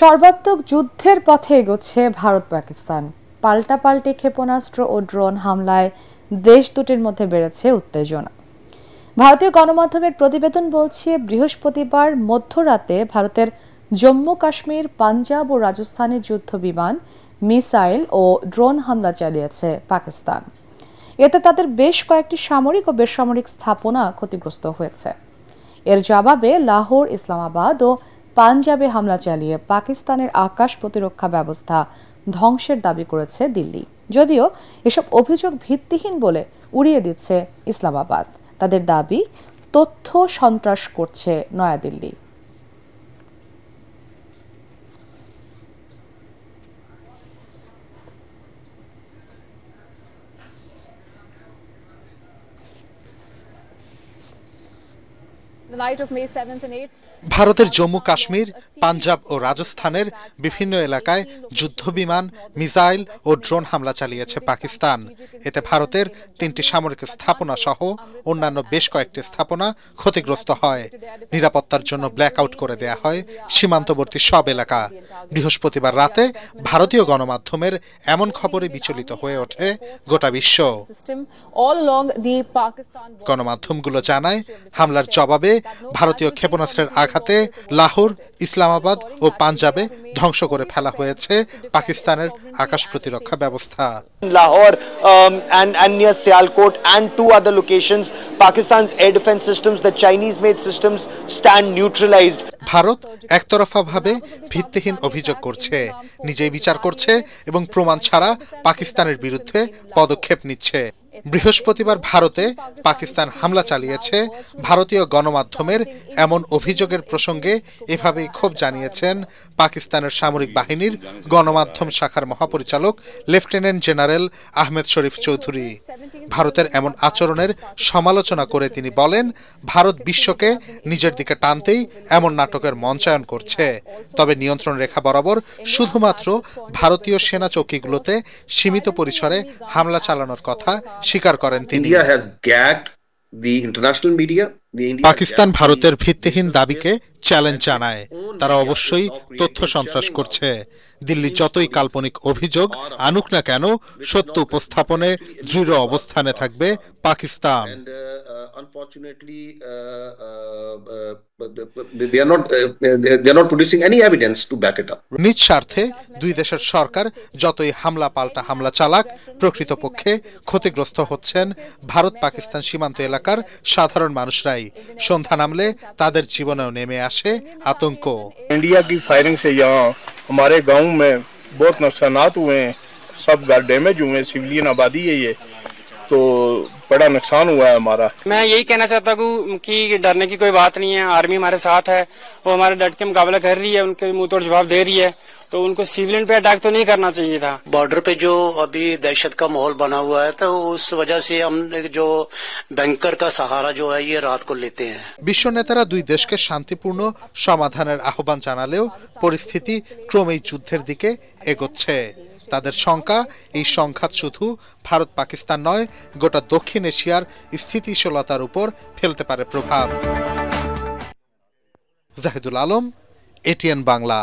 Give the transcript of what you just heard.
সর্বাত্মক যুদ্ধের পথে এগোচ্ছে ভারত পাকিস্তান। পাল্টাপাল্টি ক্ষেপণাস্ত্র ও ড্রোন হামলায় দেশ দুটির মধ্যে বেড়েছে উত্তেজনা। ভারতীয় গণমাধ্যমের প্রতিবেদন বলছে, বৃহস্পতিবার মধ্যরাতে ভারতের জম্মু কাশ্মীর, পাঞ্জাব ও রাজস্থানে যুদ্ধ বিমান, মিসাইল ও ড্রোন হামলা চালিয়েছে পাকিস্তান। এতে তাদের বেশ কয়েকটি সামরিক ও বেসামরিক স্থাপনা ক্ষতিগ্রস্ত হয়েছে। এর জবাবে লাহোর, ইসলামাবাদ ও পাঞ্জাবে হামলা চালিয়ে পাকিস্তানের আকাশ প্রতিরক্ষা ব্যবস্থা ধ্বংসের দাবি করেছে দিল্লি। যদিও এসব অভিযোগ ভিত্তিহীন বলে উড়িয়ে দিচ্ছে ইসলামাবাদ। তাদের দাবি, তথ্য সন্ত্রাস করছে নয়াদিল্লি। ভারতের জম্মু কাশ্মীর, পাঞ্জাব ও রাজস্থানের বিভিন্ন এলাকায় যুদ্ধবিমান, মিসাইল ও ড্রোন হামলা চালিয়েছে পাকিস্তান। এতে ভারতের 3টি সামরিক স্থাপনা সহ অন্যান্য বেশ কয়েকটি স্থাপনা ক্ষতিগ্রস্ত হয়। নিরাপত্তার জন্য ব্ল্যাকআউট করে দেয়া হয় সীমান্তবর্তী সব এলাকা। বৃহস্পতিবার রাতে ভারতীয় গণমাধ্যমের এমন খবরে বিচলিত হয়ে ওঠে গোটা বিশ্ব। গণমাধ্যমগুলো জানায়, হামলার জবাবে ভারতীয় ক্ষেপণাস্ত্রের আঘাতে লাহোর, ইসলামাবাদ ও পাঞ্জাবে ধ্বংস করে ফেলা হয়েছে পাকিস্তানের আকাশ প্রতিরক্ষা ব্যবস্থা। Lahore and near Sialkot and 2 other locations, Pakistan's air defense systems, the Chinese-made systems, stand neutralized. Bharat একতরফাভাবে ভিত্তিহীন অভিযোগ করছে, নিজেই বিচার করছে এবং প্রমাণ ছাড়া পাকিস্তানের বিরুদ্ধে পদক্ষেপ নিচ্ছে। বৃহস্পতিবার ভারতে পাকিস্তান হামলা চালিয়েছে। ভারতীয় গণমাধ্যমের এমন অভিযোগের প্রসঙ্গে এভাবেই ক্ষোভ জানিয়েছেন পাকিস্তানের সামরিক বাহিনীর গণমাধ্যম শাখার মহাপরিচালক লেফটেন্যান্ট জেনারেল আহমেদ শরীফ চৌধুরী। ভারতের এমন আচরণের সমালোচনা করে তিনি বলেন, ভারত বিশ্বকে নিজের দিকে টানতেই এমন নাটকের মঞ্চায়ন করছে। তবে নিয়ন্ত্রণ রেখা বরাবর শুধুমাত্র ভারতীয় সেনা চৌকিগুলোতে সীমিত পরিসরে হামলা চালানোর কথা স্বীকার করেন তিনি। পাকিস্তান ভারতের ভিত্তিহীন দাবিকে চ্যালেঞ্জ জানায়। তারা অবশ্যই তথ্য সন্ত্রাস করছে। দিল্লি যতই কাল্পনিক অভিযোগ আনুক না কেন, সত্য উপস্থাপনে দৃঢ় অবস্থানে থাকবে পাকিস্তান। নিজ স্বার্থে দুই দেশের সরকার যতই হামলা পাল্টা হামলা চালাক, প্রকৃতপক্ষে ক্ষতিগ্রস্ত হচ্ছেন ভারত পাকিস্তান সীমান্ত এলাকার সাধারণ মানুষরাই। সন্ধ্যা নামলে তাদের জীবনেও নেমে আসে आतंक। इंडिया की फायरिंग से यहाँ हमारे गांव में बहुत नुकसानात हुए हैं, सब घर डैमेज हुए हैं, सिविलियन आबादी है ये, तो बड़ा नुकसान हुआ है हमारा। मैं यही कहना चाहता हूँ कि डरने की कोई बात नहीं है। आर्मी हमारे साथ है, वो हमारे डट के मुकाबला कर रही है, उनके मुंह तोड़ जवाब दे रही है, तो उनको सिविलियन पे अटैक तो नहीं करना चाहिए था। बॉर्डर पे जो अभी दहशत का माहौल बना हुआ है, तो उस वजह से हम जो बैंकर का सहारा जो है ये रात को लेते हैं। বিশ্ব নেতারা দুই দেশকে শান্তিপূর্ণ সমাধানের আহ্বান জানালেও পরিস্থিতি ক্রমেই যুদ্ধের দিকে এগোচ্ছে। তাদের শঙ্কা, এই সংঘাত শুধু ভারত পাকিস্তান নয়, গোটা দক্ষিণ এশিয়ার স্থিতিশীলতার উপর ফেলতে পারে প্রভাব। জাহিদুল আলম, এটিএন বাংলা।